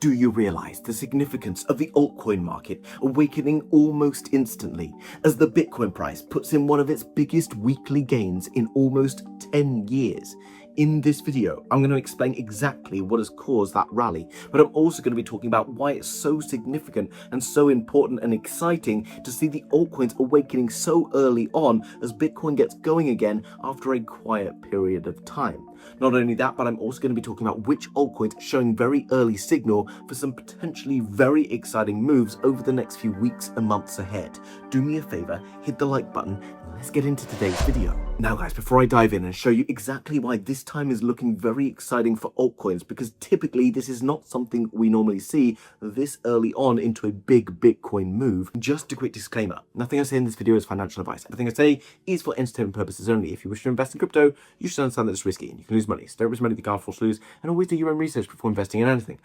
Do you realize the significance of the altcoin market awakening almost instantly as the Bitcoin price puts in one of its biggest weekly gains in almost 10 years? In this video, I'm going to explain exactly what has caused that rally, but I'm also going to be talking about why it's so significant and so important and exciting to see the altcoins awakening so early on as Bitcoin gets going again after a quiet period of time. Not only that, but I'm also going to be talking about which altcoins are showing very early signal for some potentially very exciting moves over the next few weeks and months ahead. Do me a favor, hit the like button, and let's get into today's video. Now guys, before I dive in and show you exactly why this time is looking very exciting for altcoins, because typically this is not something we normally see this early on into a big Bitcoin move. Just a quick disclaimer, nothing I say in this video is financial advice. Everything I say is for entertainment purposes only. If you wish to invest in crypto, you should understand that it's risky and you can lose money. So don't risk money that you can't afford to lose, and always do your own research before investing in anything.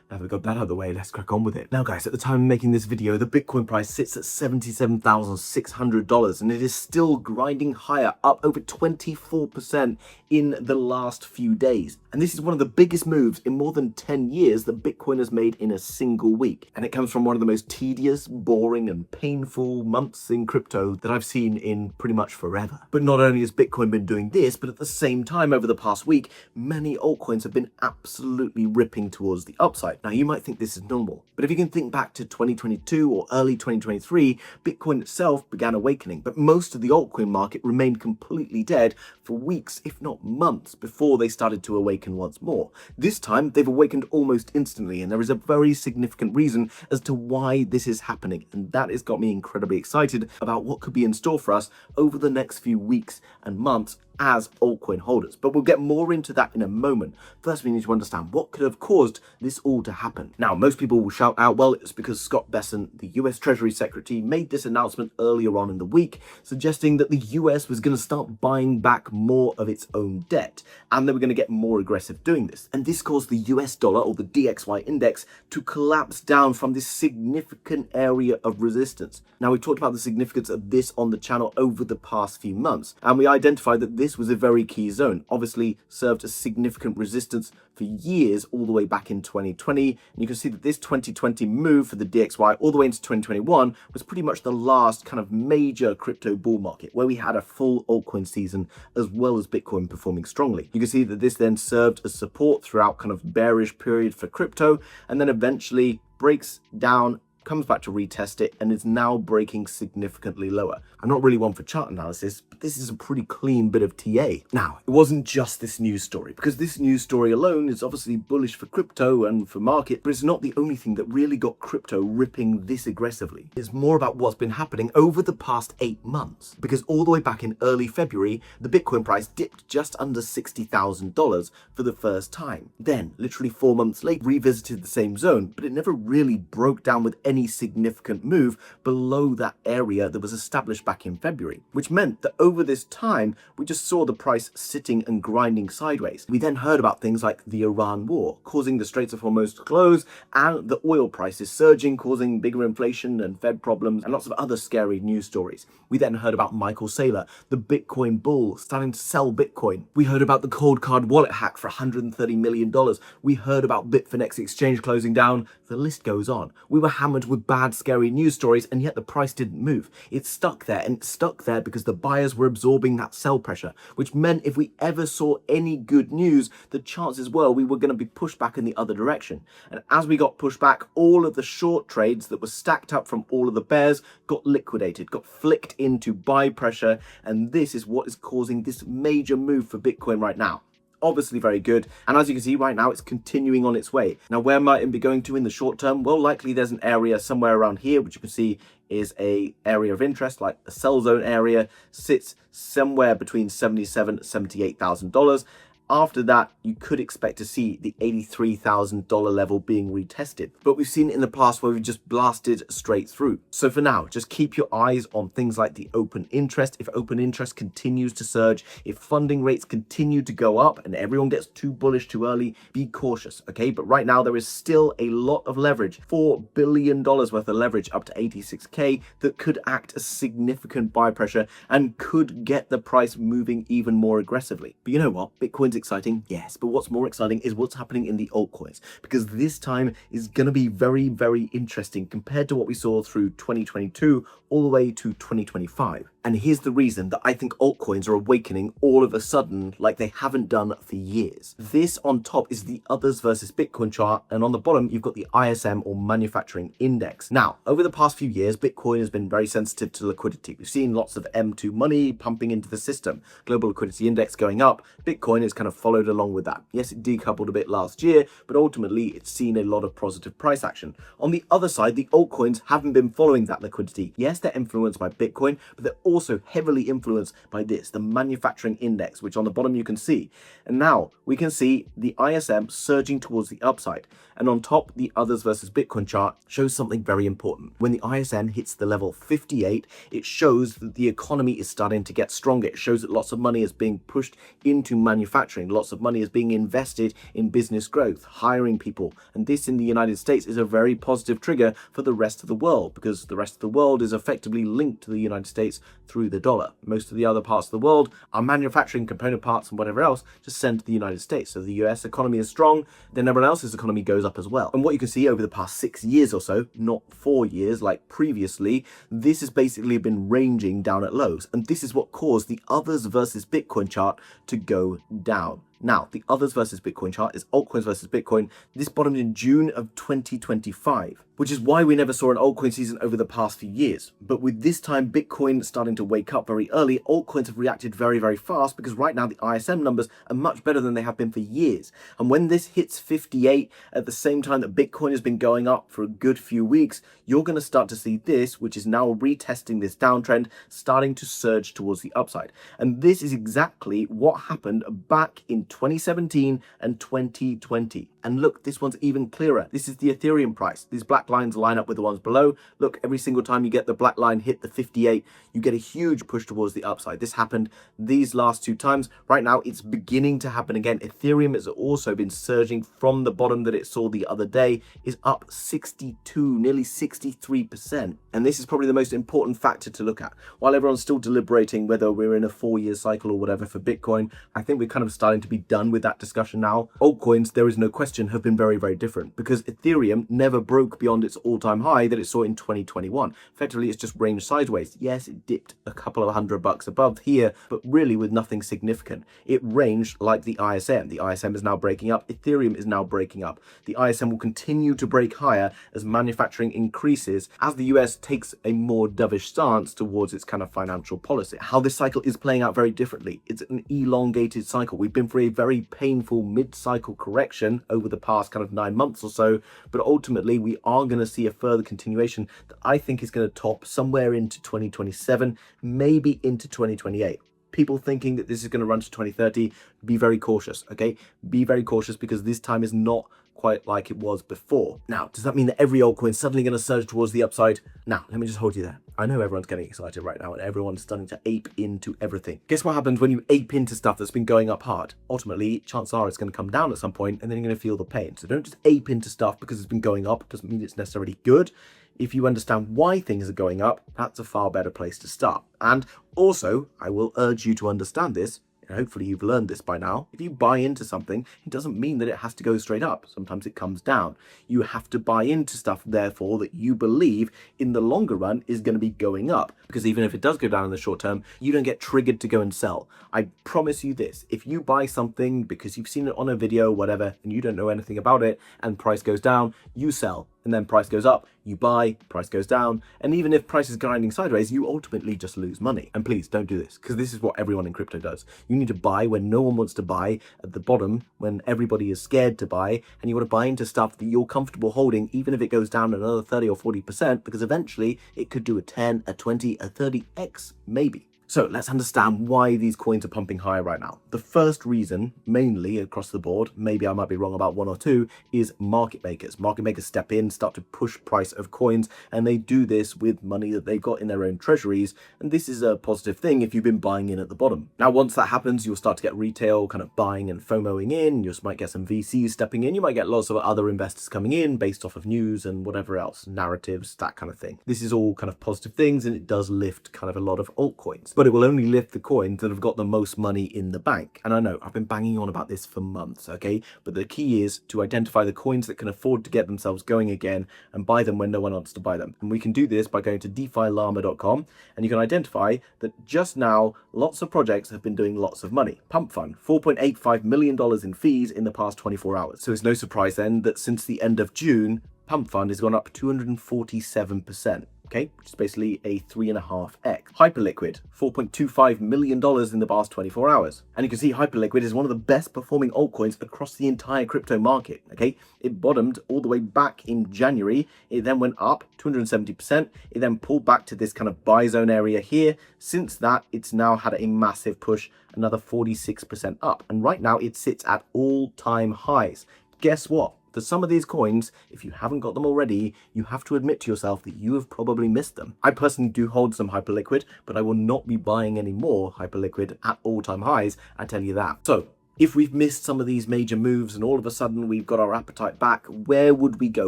Now that we've got that out of the way, let's crack on with it. Now guys, at the time of making this video, the Bitcoin price sits at $77,600 and it is still grinding higher, up over 24% in the last few days. And this is one of the biggest moves in more than 10 years that Bitcoin has made in a single week. And it comes from one of the most tedious, boring and painful months in crypto that I've seen in pretty much forever. But not only has Bitcoin been doing this, but at the same time over the past week, many altcoins have been absolutely ripping towards the upside. Now, you might think this is normal, but if you can think back to 2022 or early 2023, Bitcoin itself began awakening, but most of the altcoin market remained completely dead for weeks, if not months, before they started to awaken once more. This time, they've awakened almost instantly, and there is a very significant reason as to why this is happening, and that has got me incredibly excited about what could be in store for us over the next few weeks and months as altcoin holders. But we'll get more into that in a moment. First, we need to understand what could have caused this all to happen. Now, most people will shout out, well, it's because Scott Bessent, the US Treasury Secretary, made this announcement earlier on in the week, suggesting that the US was going to start buying back more of its own debt, and they were going to get more aggressive doing this. And this caused the US dollar, or the DXY index, to collapse down from this significant area of resistance. Now, we've talked about the significance of this on the channel over the past few months, and we identified that this was a very key zone, obviously served as significant resistance for years all the way back in 2020. And you can see that this 2020 move for the DXY all the way into 2021 was pretty much the last kind of major crypto bull market where we had a full altcoin season as well as Bitcoin performing strongly. You can see that this then served as support throughout kind of bearish period for crypto, and then eventually breaks down, comes back to retest it, and is now breaking significantly lower. I'm not really one for chart analysis, but this is a pretty clean bit of TA. Now, it wasn't just this news story, because this news story alone is obviously bullish for crypto and for market, but it's not the only thing that really got crypto ripping this aggressively. It's more about what's been happening over the past 8 months, because all the way back in early February, the Bitcoin price dipped just under $60,000 for the first time. Then, literally 4 months later, revisited the same zone, but it never really broke down with any significant move below that area that was established back in February, which meant that over this time, we just saw the price sitting and grinding sideways. We then heard about things like the Iran war, causing the Straits of Hormuz to close, and the oil prices surging, causing bigger inflation and Fed problems, and lots of other scary news stories. We then heard about Michael Saylor, the Bitcoin bull, starting to sell Bitcoin. We heard about the cold card wallet hack for $130 million. We heard about Bitunix Exchange closing down. The list goes on. We were hammered with bad, scary news stories, and yet the price didn't move. It stuck there, and it stuck there because the buyers were absorbing that sell pressure, which meant if we ever saw any good news, the chances were we were going to be pushed back in the other direction. And as we got pushed back, all of the short trades that were stacked up from all of the bears got liquidated, got flicked into buy pressure, and this is what is causing this major move for Bitcoin right now. Obviously very good, and as you can see right now, it's continuing on its way. Now, where might it be going to in the short term? Well, likely there's an area somewhere around here, which you can see is a area of interest, like a sell zone area, sits somewhere between $77,000 and $78,000. After that, you could expect to see the $83,000 level being retested. But we've seen it in the past where we've just blasted straight through. So for now, just keep your eyes on things like the open interest. If open interest continues to surge, if funding rates continue to go up and everyone gets too bullish too early, be cautious, okay? But right now, there is still a lot of leverage, $4 billion worth of leverage up to 86K that could act as significant buy pressure and could get the price moving even more aggressively. But you know what? Bitcoin's exciting? Yes, but what's more exciting is what's happening in the altcoins, because this time is going to be very, very interesting compared to what we saw through 2022 all the way to 2025. And here's the reason that I think altcoins are awakening all of a sudden like they haven't done for years. This on top is the others versus Bitcoin chart, and on the bottom you've got the ISM or manufacturing index. Now, over the past few years, Bitcoin has been very sensitive to liquidity. We've seen lots of M2 money pumping into the system, global liquidity index going up. Bitcoin has kind of followed along with that. Yes, it decoupled a bit last year, but ultimately it's seen a lot of positive price action. On the other side, the altcoins haven't been following that liquidity. Yes, they're influenced by Bitcoin, but they're also heavily influenced by this, the manufacturing index, which on the bottom you can see. And now we can see the ISM surging towards the upside. And on top, the others versus Bitcoin chart shows something very important. When the ISM hits the level 58, it shows that the economy is starting to get stronger. It shows that lots of money is being pushed into manufacturing. Lots of money is being invested in business growth, hiring people. And this in the United States is a very positive trigger for the rest of the world, because the rest of the world is effectively linked to the United States through the dollar. Most of the other parts of the world are manufacturing component parts and whatever else just sent to the United States. So the US economy is strong, then everyone else's economy goes up as well. And what you can see over the past 6 years or so, not 4 years like previously, this has basically been ranging down at lows. And this is what caused the others versus Bitcoin chart to go down. Now, the others versus Bitcoin chart is altcoins versus Bitcoin. This bottomed in June of 2025, which is why we never saw an altcoin season over the past few years. But with this time Bitcoin starting to wake up very early, altcoins have reacted very, very fast, because right now the ISM numbers are much better than they have been for years. And when this hits 58 at the same time that Bitcoin has been going up for a good few weeks, you're going to start to see this, which is now retesting this downtrend, starting to surge towards the upside. And this is exactly what happened back in 2017 and 2020. And look, this one's even clearer. This is the Ethereum price. These black lines line up with the ones below. Look, every single time you get the black line hit the 58, you get a huge push towards the upside. This happened these last 2 times. Right now, it's beginning to happen again. Ethereum has also been surging from the bottom that it saw the other day, is up 62, nearly 63%. And this is probably the most important factor to look at. While everyone's still deliberating whether we're in a 4-year cycle or whatever for Bitcoin, I think we're kind of starting to be done with that discussion now. Altcoins, there is no question, have been very, very different, because Ethereum never broke beyond its all-time high that it saw in 2021. Effectively, it's just ranged sideways. Yes, it dipped a couple of $100 above here, but really with nothing significant. It ranged like the ISM. The ISM is now breaking up. Ethereum is now breaking up. The ISM will continue to break higher as manufacturing increases, as the US takes a more dovish stance towards its kind of financial policy. How this cycle is playing out very differently. It's an elongated cycle. We've been through a very painful mid-cycle correction over the past kind of 9 months or so, but ultimately we are going to see a further continuation that I think is going to top somewhere into 2027, maybe into 2028. People thinking that this is going to run to 2030, be very cautious, okay? Be very cautious, because this time is not quite like it was before. Now, does that mean that every altcoin is suddenly going to surge towards the upside? Now, let me just hold you there. I know everyone's getting excited right now and everyone's starting to ape into everything. Guess what happens when you ape into stuff that's been going up hard? Ultimately, chances are it's going to come down at some point, and then you're going to feel the pain. So don't just ape into stuff because it's been going up. It doesn't mean it's necessarily good. If you understand why things are going up, that's a far better place to start. And also, I will urge you to understand this, and hopefully you've learned this by now. If you buy into something, it doesn't mean that it has to go straight up. Sometimes it comes down. You have to buy into stuff, therefore, that you believe in the longer run is going to be going up. Because even if it does go down in the short term, you don't get triggered to go and sell. I promise you this. If you buy something because you've seen it on a video, whatever, and you don't know anything about it, and price goes down, you sell. And then price goes up, you buy, price goes down. And even if price is grinding sideways, you ultimately just lose money. And please don't do this, because this is what everyone in crypto does. You need to buy when no one wants to buy, at the bottom when everybody is scared to buy, and you want to buy into stuff that you're comfortable holding, even if it goes down another 30 or 40%, because eventually it could do a 10, a 20, a 30x maybe. So let's understand why these coins are pumping higher right now. The first reason, mainly across the board, maybe I might be wrong about 1 or 2, is market makers. Market makers step in, start to push price of coins, and they do this with money that they've got in their own treasuries. And this is a positive thing if you've been buying in at the bottom. Now, once that happens, you'll start to get retail kind of buying and FOMOing in. You might get some VCs stepping in. You might get lots of other investors coming in based off of news and whatever else, narratives, that kind of thing. This is all kind of positive things, and it does lift kind of a lot of altcoins. but it will only lift the coins that have got the most money in the bank. And I know I've been banging on about this for months, okay? But the key is to identify the coins that can afford to get themselves going again and buy them when no one wants to buy them. And we can do this by going to defilama.com, and you can identify that just now lots of projects have been doing lots of money. Pump Fund, $4.85 million in fees in the past 24 hours. So it's no surprise then that since the end of June, Pump Fund has gone up 247%. Okay, which is basically a 3.5x. Hyperliquid, $4.25 million in the past 24 hours. And you can see Hyperliquid is one of the best performing altcoins across the entire crypto market. Okay, it bottomed all the way back in January. It then went up 270%. It then pulled back to this kind of buy zone area here. Since that, it's now had a massive push, another 46% up. And right now it sits at all-time highs. Guess what? For some of these coins, if you haven't got them already, you have to admit to yourself that you have probably missed them. I personally do hold some Hyperliquid, but I will not be buying any more Hyperliquid at all-time highs, I tell you that. So, if we've missed some of these major moves and all of a sudden we've got our appetite back, where would we go?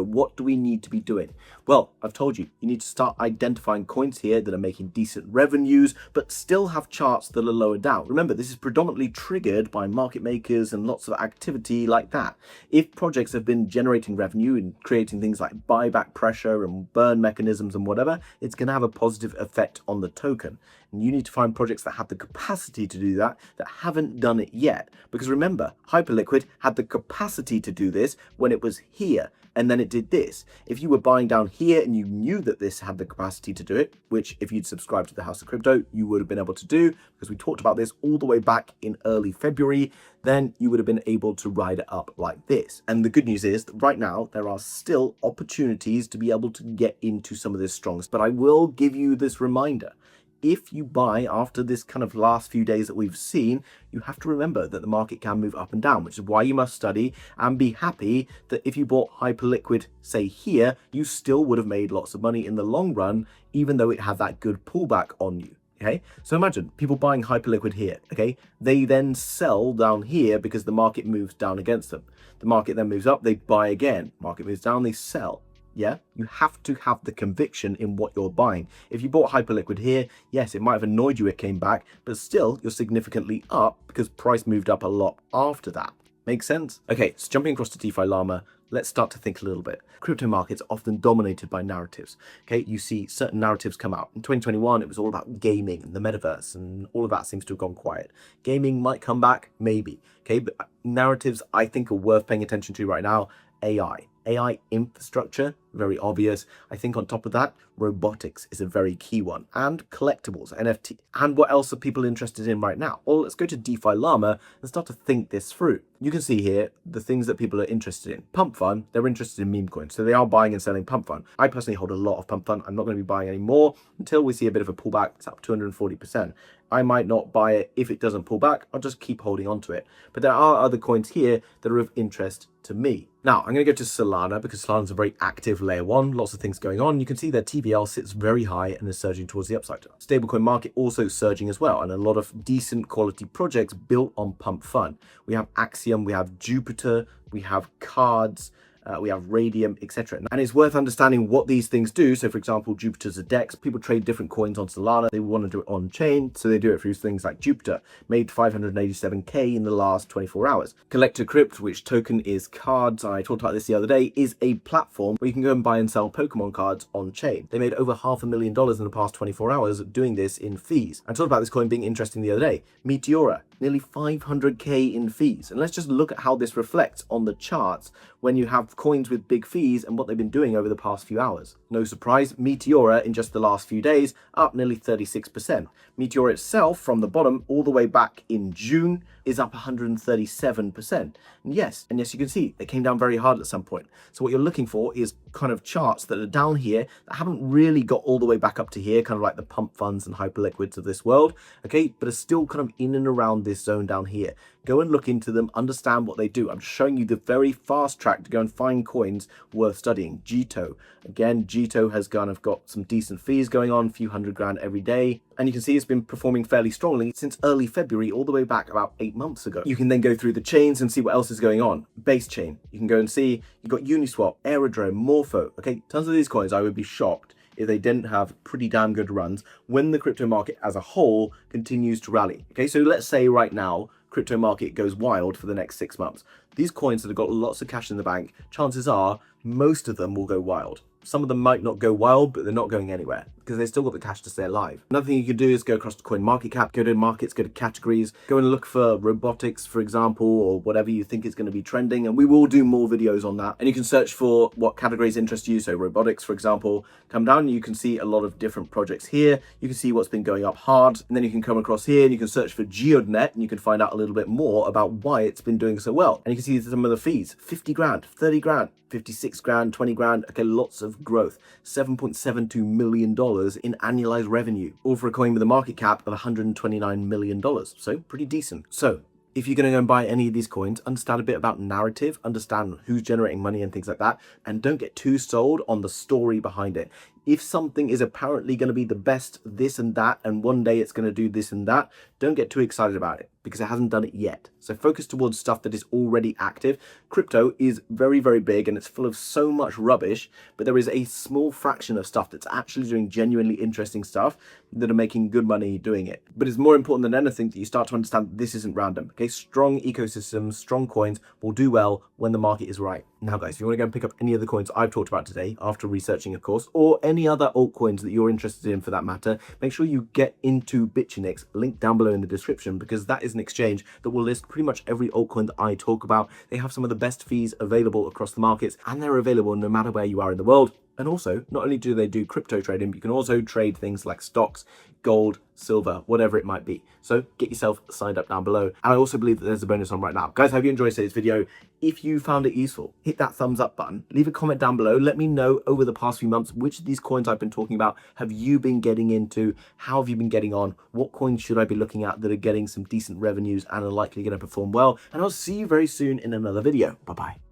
What do we need to be doing? Well, I've told you, you need to start identifying coins here that are making decent revenues, but still have charts that are lower down. Remember, this is predominantly triggered by market makers and lots of activity like that. If projects have been generating revenue and creating things like buyback pressure and burn mechanisms and whatever, it's going to have a positive effect on the token. And you need to find projects that have the capacity to do that haven't done it yet. Because remember, Hyperliquid had the capacity to do this when it was here, and then it did this. If you were buying down here and you knew that this had the capacity to do it, which if you'd subscribed to the House of Crypto, you would have been able to do, because we talked about this all the way back in early February, then you would have been able to ride it up like this. And the good news is that right now there are still opportunities to be able to get into some of this strongs. But I will give you this reminder. If you buy after this kind of last few days that we've seen, you have to remember that the market can move up and down, which is why you must study and be happy that if you bought Hyperliquid, say here, you still would have made lots of money in the long run, even though it had that good pullback on you. Okay, so imagine people buying Hyperliquid here. Okay, they then sell down here because the market moves down against them. The market then moves up, they buy again. Market moves down, they sell. Yeah, you have to have the conviction in what you're buying. If you bought Hyperliquid here, yes, it might have annoyed you it came back, but still you're significantly up because price moved up a lot after that. Make sense? Okay, so jumping across to DeFi Llama, let's start to think a little bit. Crypto markets are often dominated by narratives. Okay, you see certain narratives come out. In 2021, it was all about gaming and the metaverse, and all of that seems to have gone quiet. Gaming might come back, maybe. Okay, but narratives I think are worth paying attention to right now. AI infrastructure, very obvious. I think on top of that, robotics is a very key one, and collectibles, NFT. And what else are people interested in right now? Well, let's go to DeFi Llama and start to think this through. You can see here the things that people are interested in. Pump Fund, they're interested in meme coins, so they are buying and selling Pump Fund. I personally hold a lot of Pump Fund. I'm not going to be buying any more until we see a bit of a pullback. It's up 240%. I might not buy it if it doesn't pull back. I'll just keep holding on to it. But there are other coins here that are of interest to me. Now, I'm going to go to Solana because Solana's a very active layer one, lots of things going on. You can see their TVL sits very high and is surging towards the upside. Stablecoin market also surging as well, and a lot of decent quality projects built on Pump Fund. We have Axiom, we have Jupiter, we have Cards, we have Radium, etc. And it's worth understanding what these things do. So for example, Jupiter's a DEX. People trade different coins on Solana. They want to do it on chain, so they do it through things like Jupiter, made 587K in the last 24 hours. Collector Crypt, which token is Cards, I talked about this the other day, is a platform where you can go and buy and sell Pokemon cards on chain. They made over $500,000 in the past 24 hours doing this in fees. I talked about this coin being interesting the other day. Meteora, nearly 500K in fees. And let's just look at how this reflects on the charts when you have coins with big fees and what they've been doing over the past few hours. No surprise, Meteora in just the last few days up nearly 36%. Meteora itself from the bottom all the way back in June is up 137%. And yes, you can see they came down very hard at some point. So what you're looking for is kind of charts that are down here that haven't really got all the way back up to here, kind of like the pump funds and hyperliquids of this world, okay, but are still kind of in and around this zone down here. Go and look into them, understand what they do. I'm showing you the very fast track to go and find coins worth studying. Jito, again, Jito has kind of got some decent fees going on, a few $100,000 every day. And you can see it's been performing fairly strongly since early February, all the way back about 8 months ago. You can then go through the chains and see what else is going on. Base chain, you can go and see, you've got Uniswap, Aerodrome, Morpho, okay, tons of these coins. I would be shocked if they didn't have pretty damn good runs when the crypto market as a whole continues to rally. Okay, so let's say right now, crypto market goes wild for the next 6 months. These coins that have got lots of cash in the bank, chances are most of them will go wild. Some of them might not go wild, but they're not going anywhere because they've still got the cash to stay alive. Another thing you could do is go across to coin market cap, go to markets, go to categories, go and look for robotics, for example, or whatever you think is going to be trending. And we will do more videos on that. And you can search for what categories interest you. So robotics, for example, come down and you can see a lot of different projects here. You can see what's been going up hard. And then you can come across here and you can search for GeoNet and you can find out a little bit more about why it's been doing so well. And you can see some of the fees, 50 grand, 30 grand, 56 grand, 20 grand. Okay, lots of growth. $7.72 million in annualized revenue, all for a coin with a market cap of $129 million. So pretty decent. So if you're going to go and buy any of these coins, understand a bit about narrative, understand who's generating money and things like that, and don't get too sold on the story behind it. If something is apparently going to be the best this and that, and one day it's going to do this and that, don't get too excited about it because it hasn't done it yet. So focus towards stuff that is already active. Crypto is very, very big and it's full of so much rubbish, but there is a small fraction of stuff that's actually doing genuinely interesting stuff that are making good money doing it. But it's more important than anything that you start to understand that this isn't random. Okay, strong ecosystems, strong coins will do well when the market is right. Now guys, if you want to go and pick up any of the coins I've talked about today after researching, of course, or any other altcoins that you're interested in for that matter, make sure you get into Bitunix, link down below in the description, because that is an exchange that will list pretty much every altcoin that I talk about. They have some of the best fees available across the markets, and they're available no matter where you are in the world. And also, not only do they do crypto trading, but you can also trade things like stocks, gold, silver, whatever it might be. So get yourself signed up down below. And I also believe that there's a bonus on right now. Guys, I hope you enjoyed today's video. If you found it useful, hit that thumbs up button, leave a comment down below. Let me know over the past few months, which of these coins I've been talking about have you been getting into? How have you been getting on? What coins should I be looking at that are getting some decent revenues and are likely going to perform well? And I'll see you very soon in another video. Bye-bye.